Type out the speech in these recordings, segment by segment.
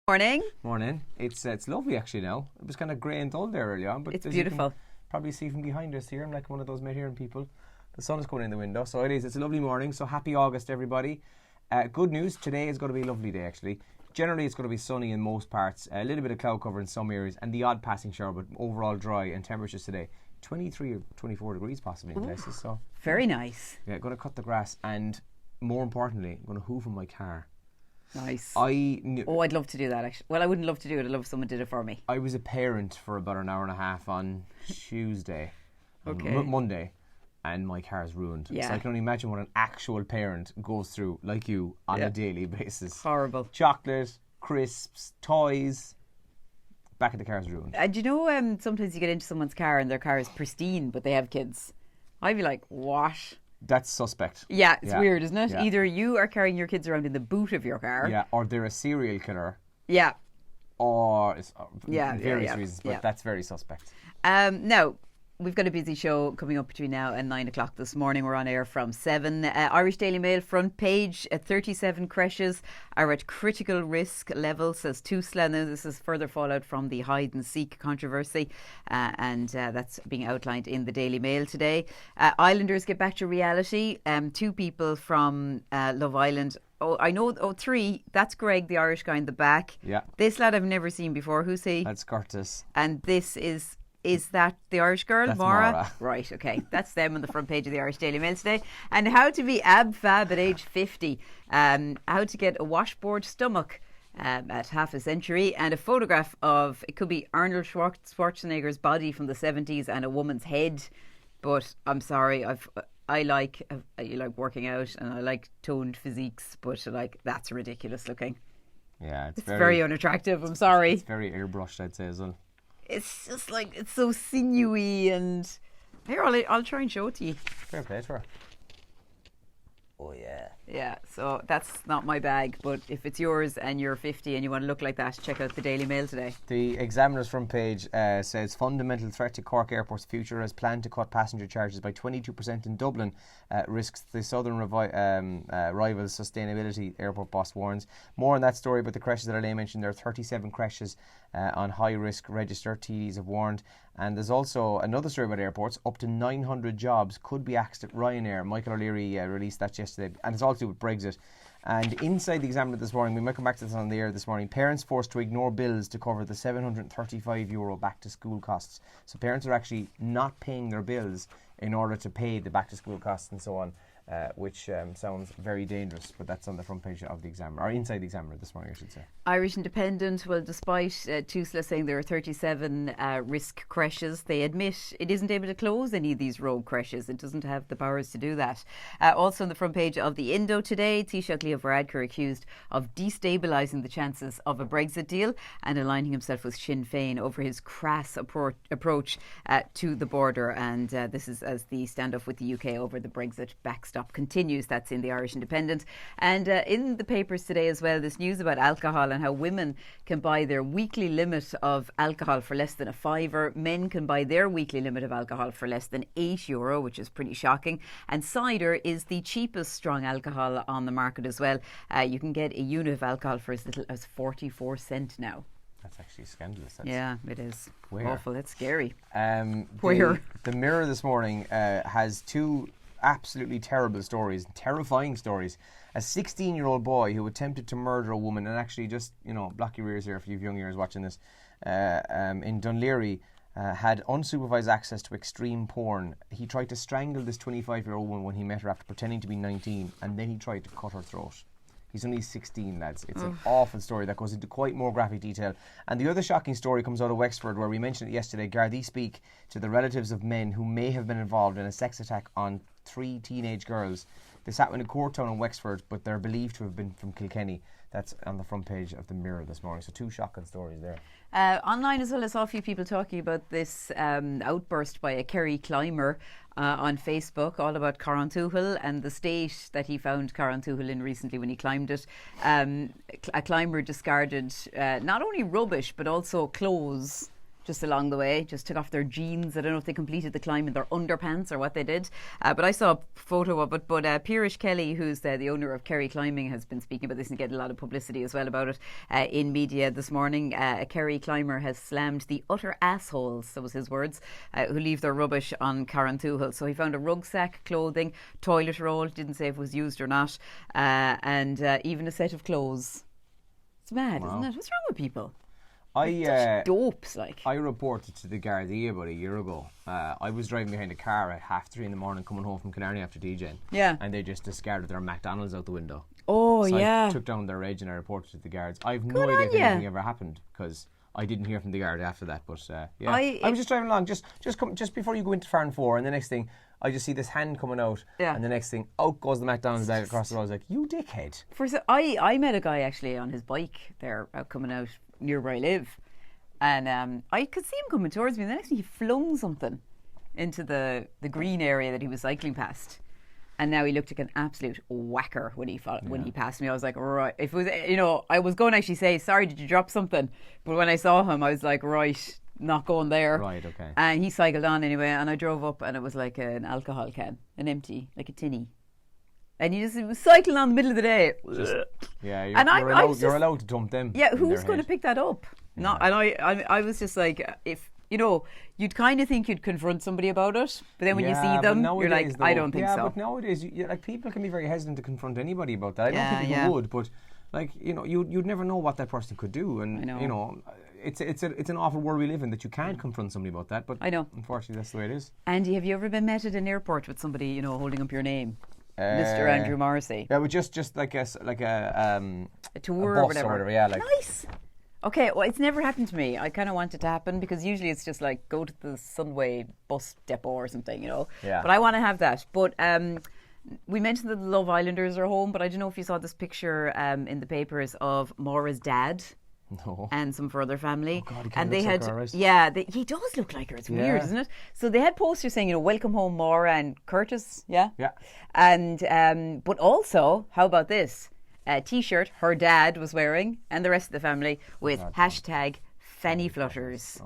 Morning. Morning. It's lovely actually now. It was kind of grey and dull there early on, but It's as beautiful. You can probably see from behind us here, I'm like one of those Medheran people. The sun is coming in the window, so it is. It's a lovely morning. So happy August, everybody. Good news. Today is going to be a lovely day actually. Generally, it's going to be sunny in most parts. A little bit of cloud cover in some areas, and the odd passing shower, but overall dry. And temperatures today 23 or 24 degrees possibly in places. So Very nice. yeah, going to cut the grass, and more importantly, going to hoof in my car. Nice. I'd love to do that actually. Well, I wouldn't love to do it. I'd love if someone did it for me. I was a parent for about an hour and a half on Tuesday, Okay. Monday, and my car's ruined. Yeah. So I can only imagine what an actual parent goes through, like you, on Yeah. a daily basis. Horrible. Chocolate, crisps, toys. Back of the car's ruined. And you know, sometimes you get into someone's car and their car is pristine, but they have kids. I'd be like, what? That's suspect. Yeah, it's weird, isn't it? Yeah. Either you are carrying your kids around in the boot of your car. Yeah, or they're a serial killer, Yeah. or it's Yeah, various yeah, reasons, but yeah. that's very suspect. Now, we've got a busy show coming up between now and 9 o'clock this morning. We're on air from 7. Irish Daily Mail front page, 37 creches are at critical risk level, says Tusla. Now, this is further fallout from the hide and seek controversy, and that's being outlined in the Daily Mail today. Islanders get back to reality. 2 people from Love Island. Oh, I know. Oh, 3. That's Greg, the Irish guy in the back. Yeah. This lad I've never seen before. Who's he? That's Curtis. And this is that the Irish girl, That's Maura? Maura. Right, okay. That's them on the front page of the Irish Daily Mail today. And how to be ab-fab at age 50. How to get a washboard stomach at half a century. And a photograph of, it could be Arnold Schwarzenegger's body from the 70s and a woman's head. But I'm sorry, I like working out and I like toned physiques, but that's ridiculous looking. Yeah, It's very unattractive, I'm sorry. It's very airbrushed, I'd say as well. It's just it's so sinewy and here I'll try and show it to you. Fair play to her. Oh yeah. Yeah, so that's not my bag, but if it's yours and you're 50 and you want to look like that, check out the Daily Mail today. The Examiner's front page says fundamental threat to Cork Airport's future as planned to cut passenger charges by 22% in Dublin risks the southern rival's sustainability, airport boss warns. More on that story about the creches that Elaine mentioned. There are 37 creches on high risk register, TDs have warned. And there's also another story about airports. Up to 900 jobs could be axed at Ryanair. Michael O'Leary released that yesterday, and it's all to do with Brexit. And inside the Examiner this morning, we might come back to this on the air this morning, parents forced to ignore bills to cover the €735 back to school costs. So parents are actually not paying their bills in order to pay the back to school costs and so on, which sounds very dangerous, but that's on the front page of the Examiner, or inside the Examiner this morning, I should say. Irish Independent, well, despite Tusla saying there are 37 risk creches, they admit it isn't able to close any of these rogue creches. It doesn't have the powers to do that. Also on the front page of the Indo today, Taoiseach Leo Varadkar accused of destabilising the chances of a Brexit deal and aligning himself with Sinn Féin over his crass approach to the border. And this is as the standoff with the UK over the Brexit backstop continues. That's in the Irish Independent. And in the papers today as well, this news about alcohol and how women can buy their weekly limit of alcohol for less than €5. Men can buy their weekly limit of alcohol for less than €8, which is pretty shocking. And cider is the cheapest strong alcohol on the market as well. You can get a unit of alcohol for as little as 44 cents now. That's actually scandalous. Yeah, it is. Where? Awful. It's scary. Where? The Mirror this morning has 2 absolutely terrible stories, terrifying stories. A 16-year-old boy who attempted to murder a woman, and actually just, block your ears here if you've young ears watching this, in Dunleary, had unsupervised access to extreme porn. He tried to strangle this 25-year-old woman when he met her after pretending to be 19, and then he tried to cut her throat. He's only 16, lads. It's an awful story that goes into quite more graphic detail. And the other shocking story comes out of Wexford, where we mentioned it yesterday. Gardaí speak to the relatives of men who may have been involved in a sex attack on 3 teenage girls. This happened in Courtown in Wexford, but they're believed to have been from Kilkenny. That's on the front page of the Mirror this morning. So 2 shocking stories there. Online as well, I saw a few people talking about this outburst by a Kerry climber on Facebook, all about Carrauntoohil and the state that he found Carrauntoohil in recently when he climbed it. A climber discarded not only rubbish but also clothes just along the way, just took off their jeans. I don't know if they completed the climb in their underpants or what they did, but I saw a photo of it. But Pierish Kelly, who's the owner of Kerry Climbing, has been speaking about this and getting a lot of publicity as well about it in media this morning. A Kerry climber has slammed the utter assholes, that was his words, who leave their rubbish on Carrantoohil. So he found a rucksack, clothing, toilet roll, didn't say if it was used or not, and even a set of clothes. It's mad, isn't it? What's wrong with people? Such dopes, like. I reported to the Gardaí about a year ago. I was driving behind a car at 3:30 in the morning coming home from Killarney after DJing. Yeah. And they just discarded their McDonald's out the window. Oh, so yeah. I took down their reg and I reported to the guards. I have no idea if anything ever happened because I didn't hear from the guard after that. But yeah, I was just driving along, just before you go into Farn 4, and the next thing I just see this hand coming out, and the next thing out goes the McDonald's bag across the road. I was like, "You dickhead!" I met a guy actually on his bike there coming out near where I live, and I could see him coming towards me. And the next thing he flung something into the green area that he was cycling past. And now he looked like an absolute whacker when he passed me. I was like, right. If it was, I was going to actually say, sorry, did you drop something? But when I saw him, I was like, right, not going there. Right, okay. And he cycled on anyway, and I drove up, and it was like an alcohol can, an empty, like a tinny. And he was cycling on the middle of the day. You're allowed to dump them. Yeah, who's going to pick that up? Yeah. And I was just like, if. You'd kind of think you'd confront somebody about it, but then when you see them, you're like, I don't think so. Yeah, but nowadays, people can be very hesitant to confront anybody about that. I don't think people would, but you'd never know what that person could do, and it's an awful world we live in that you can't confront somebody about that. But I know, unfortunately, that's the way it is. Andy, have you ever been met at an airport with somebody holding up your name, Mr. Andrew Morrissey? Yeah, but just like a tour or whatever. Yeah, nice. Okay, well, it's never happened to me. I kind of want it to happen because usually it's just like go to the Sunway bus depot or something, Yeah. But I want to have that. But we mentioned that the Love Islanders are home, but I don't know if you saw this picture in the papers of Maura's dad. No. And some further family. Oh God, and they looks had, like her, right? yeah, he does look like her. It's weird, isn't it? So they had posters saying, welcome home, Maura and Curtis. Yeah. Yeah. And but also, how about this? A T-shirt her dad was wearing, and the rest of the family with hashtag Fanny Flutters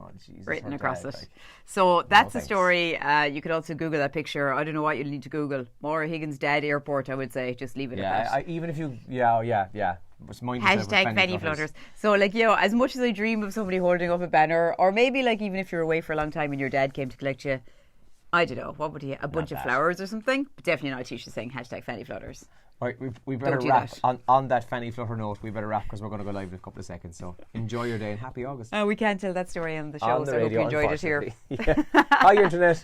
written across it. So that's the story. You could also Google that picture. I don't know what you'll need to Google. Maura Higgins' dad airport, I would say. Just leave it at that. Even if you, Hashtag Fanny Flutters. So as much as I dream of somebody holding up a banner, or maybe even if you're away for a long time and your dad came to collect you, I don't know, what would he, a bunch of flowers or something? But definitely not a T-shirt saying hashtag Fanny Flutters. Right, we better wrap on that Fanny Flutter note. We better wrap because we're going to go live in a couple of seconds. So enjoy your day and happy August. We can't tell that story on the show, so I hope you enjoyed it here. Hi, Internet.